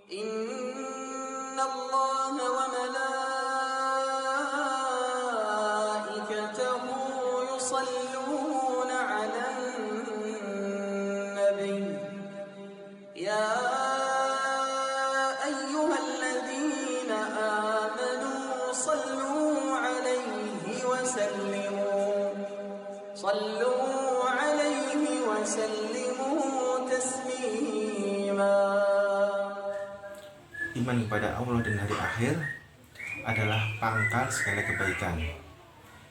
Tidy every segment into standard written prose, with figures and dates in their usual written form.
إن الله وملائكته يصلون على النبي يا أيها الذين آمنوا صلوا عليه وسلموا تسليما. Iman kepada Allah dan hari akhir adalah pangkal segala kebaikan.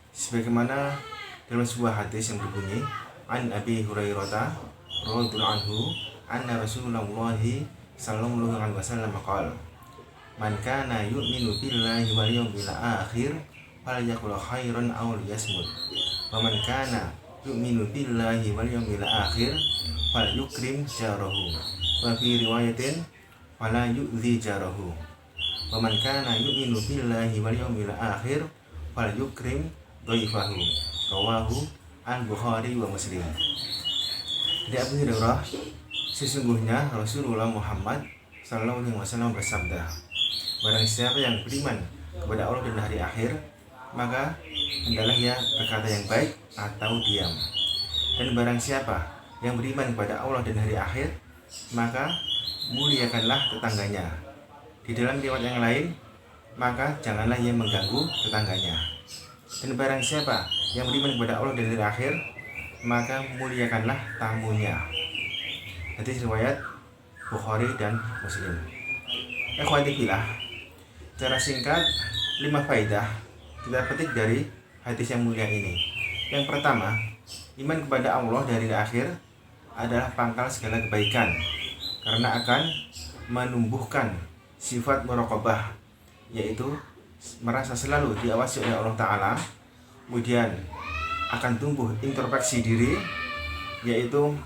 Sebagaimana dalam sebuah hadis yang berbunyi, An Abi Hurairah radhiyallahu anhu, anna Rasulullah sallallahu alaihi wasallam qala, man kana yu'minu billahi wal yawmil akhir falyaqul khairan aw liyasmut. Wa man kana yu'minu billahi wal yawmil akhir falyukrim jarahu. Wa fi riwayatin fala yu'dhi jarahu. Wa man kana yu'minu billahi wal yawmil akhir falyukrim dhaifahu. Rawahu al-Bukhari wa Muslim. Dari Abu Hurairah, sesungguhnya Rasulullah Muhammad sallallahu alaihi wasallam bersabda, barang siapa yang beriman kepada Allah dan hari akhir, maka hendaklah ia berkata yang baik atau diam. Dan barang siapa yang beriman kepada Allah dan hari akhir, maka muliakanlah tetangganya. Di dalam riwayat yang lain, maka janganlah ia mengganggu tetangganya. Dan barang siapa yang beriman kepada Allah dan hari akhir, maka muliakanlah tamunya. Hadis riwayat Bukhari dan Muslim. Ikhwati fillah, secara singkat 5 faedah kita petik dari hadis yang mulia ini. Yang pertama, iman kepada Allah dan hari akhir adalah pangkal segala kebaikan, karena akan menumbuhkan sifat muraqabah, yaitu merasa selalu diawasi oleh Allah Ta'ala. Kemudian akan tumbuh introspeksi diri, yaitu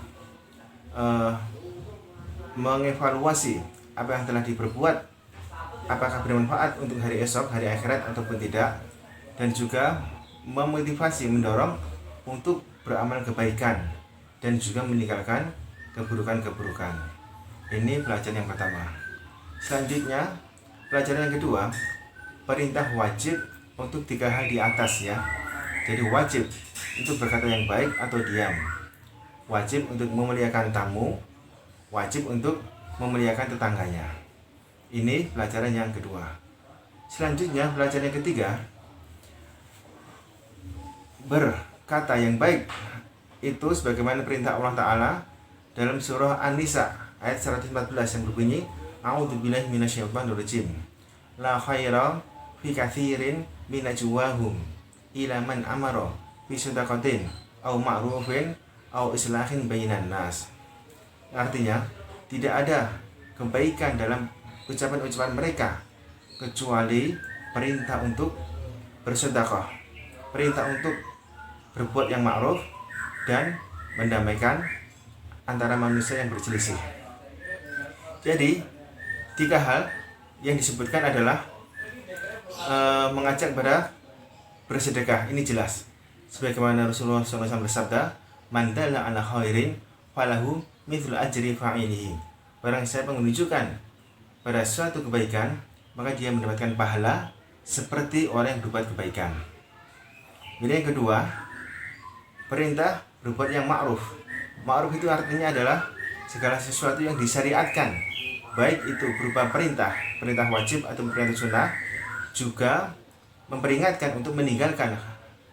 mengevaluasi apa yang telah diperbuat, apakah bermanfaat untuk hari esok, hari akhirat ataupun tidak. Dan juga memotivasi, mendorong untuk beramal kebaikan dan juga meninggalkan keburukan-keburukan. Ini pelajaran yang pertama. Selanjutnya, pelajaran yang kedua, perintah wajib untuk 3 hal di atas ya. Jadi wajib untuk berkata yang baik atau diam, wajib untuk memuliakan tamu, wajib untuk memuliakan tetangganya. Ini pelajaran yang kedua. Selanjutnya, pelajaran yang ketiga, berkata yang baik itu sebagaimana perintah Allah Ta'ala dalam surah An-Nisa ayat 114 yang berbunyi, A'udzubillahi minasyaitonir rajim. La khaira fi katsirin min najwahum ila man amara bi shadaqatin aw ma'rufin aw islahin bainan nas. Artinya, tidak ada kebaikan dalam ucapan-ucapan mereka kecuali perintah untuk bersedekah, perintah untuk berbuat yang ma'ruf dan mendamaikan antara manusia yang berselisih. Jadi 3 hal yang disebutkan adalah mengajak pada bersedekah. Ini jelas, sebagaimana Rasulullah SAW bersabda, man dalla ala khairin falahu mithlu ajri fa'ilihi. Barang siapa menunjukkan pada suatu kebaikan, maka dia mendapatkan pahala seperti orang yang berbuat kebaikan. Jadi yang kedua, perintah berbuat yang ma'ruf. Ma'ruf itu artinya adalah segala sesuatu yang disyariatkan, baik itu berupa perintah wajib atau perintah sunnah, juga memperingatkan untuk meninggalkan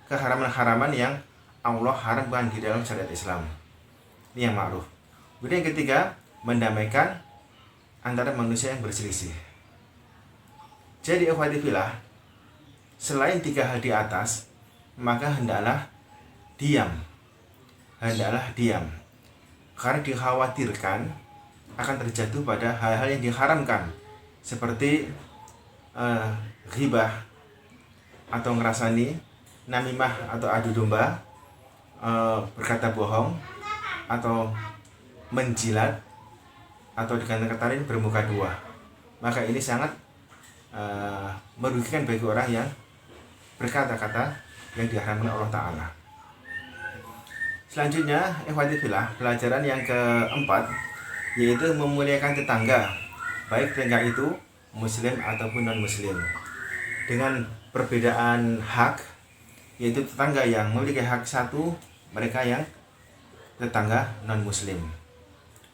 keharaman-haraman yang Allah haramkan di dalam syariat Islam. Ini yang ma'ruf. Kemudian yang ketiga, mendamaikan antara manusia yang berselisih. Jadi ikhwati fillah, selain 3 hal di atas, maka hendaklah diam. Karena dikhawatirkan akan terjatuh pada hal-hal yang diharamkan, seperti ghibah atau ngerasani, namimah atau adu domba, berkata bohong, atau menjilat, atau dengan kata lain bermuka 2. Maka ini sangat merugikan bagi orang yang berkata-kata yang diharamkan Allah Ta'ala. Selanjutnya, ikhwati fillah, pelajaran yang keempat, yaitu memuliakan tetangga. baik tetangga itu muslim ataupun non muslim. Dengan perbedaan hak, yaitu tetangga yang memiliki hak satu, mereka yang tetangga non muslim.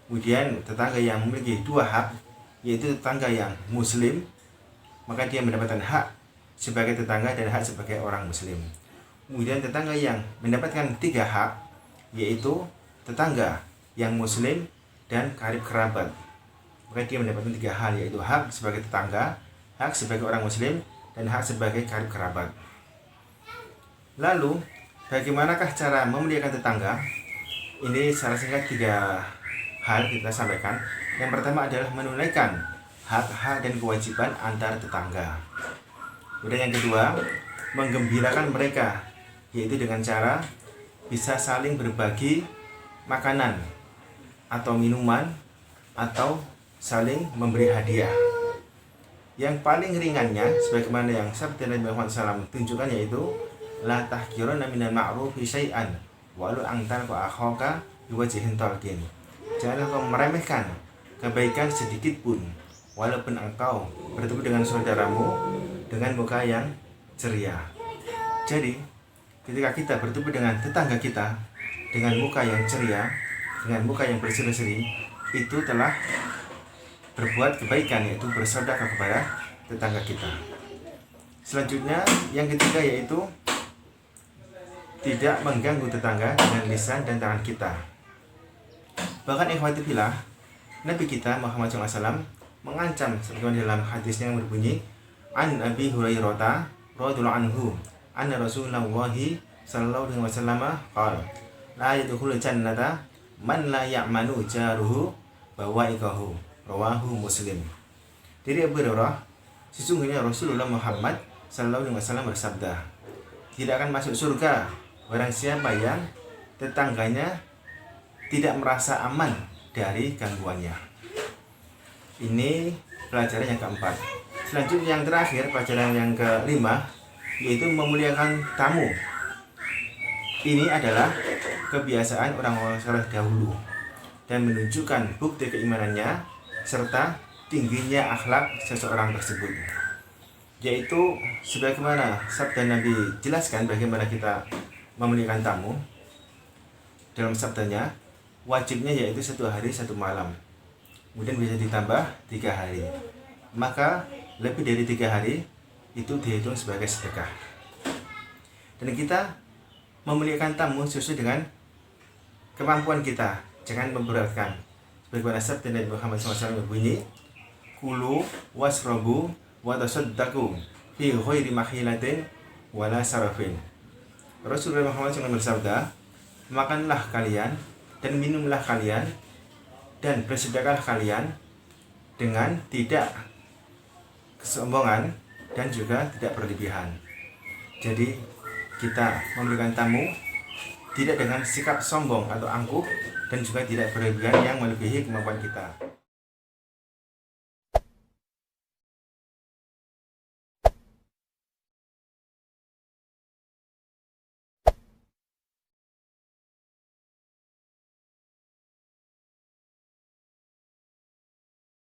Kemudian tetangga yang memiliki dua hak, yaitu tetangga yang muslim, maka dia mendapatkan hak sebagai tetangga dan hak sebagai orang muslim. Kemudian tetangga yang mendapatkan tiga hak, yaitu tetangga yang muslim dan karib kerabat, maka dia mendapatkan tiga hal, yaitu hak sebagai tetangga, hak sebagai orang muslim, dan hak sebagai karib kerabat. Lalu bagaimanakah cara memuliakan tetangga? Ini secara singkat 3 hal kita sampaikan. Yang pertama adalah menunaikan hak-hak dan kewajiban antar tetangga. Kemudian yang kedua, menggembirakan mereka, yaitu dengan cara bisa saling berbagi makanan atau minuman atau saling memberi hadiah. Yang paling ringannya, sebagaimana yang sabda Nabi Muhammad SAW tunjukkan, yaitu la tahqiruna minal ma'rufi syai'an walau angtan wa akhaka biwajhin talqin. Jangan kau meremehkan kebaikan sedikit pun, walaupun engkau bertemu dengan saudaramu dengan muka yang ceria. Jadi, ketika kita bertemu dengan tetangga kita dengan muka yang ceria, dengan muka yang berseri-seri, itu telah berbuat kebaikan, yaitu bersedekah kepada tetangga kita. Selanjutnya, yang ketiga yaitu tidak mengganggu tetangga dengan lisan dan tangan kita. Bahkan ikhwati fillah, Nabi kita Muhammad SAW mengancam sebagaimana dalam hadisnya yang berbunyi, An Abi Hurairah radhiyallahu anhu, anna Rasulullah sallallahu alaihi wasallam qala, la yadkhulul jannata man la ya'manu jaruhu bawa'iqahu, rawahu Muslim. Dari Abu Hurairah, sesungguhnya Rasulullah Muhammad sallallahu alaihi wasallam bersabda, tidak akan masuk surga barang siapa yang tetangganya tidak merasa aman dari gangguannya. Ini pelajaran yang keempat. Selanjutnya yang terakhir, pelajaran yang kelima, yaitu memuliakan tamu. Ini adalah kebiasaan orang-orang saleh dahulu dan menunjukkan bukti keimanannya serta tingginya akhlak seseorang tersebut. Yaitu sebagaimana sabda Nabi jelaskan bagaimana kita memuliakan tamu. Dalam sabdanya, wajibnya yaitu 1 hari 1 malam, kemudian bisa ditambah 3 hari, maka lebih dari 3 hari itu dihitung sebagai sedekah. Dan kita memuliakan tamu sesuai dengan kemampuan kita, jangan memberatkan. Sebagaimana sabda Nabi Muhammad SAW berbunyi, kulu wasrobu wa tasaddaqu fi ghairi makhilatin wala sarafin. Rasulullah Muhammad SAW bersabda, makanlah kalian dan minumlah kalian dan bersedekahlah kalian dengan tidak kesombongan dan juga tidak berlebihan. Jadi kita memberikan tamu tidak dengan sikap sombong atau angkuh dan juga tidak berlebihan yang melebihi kemampuan kita.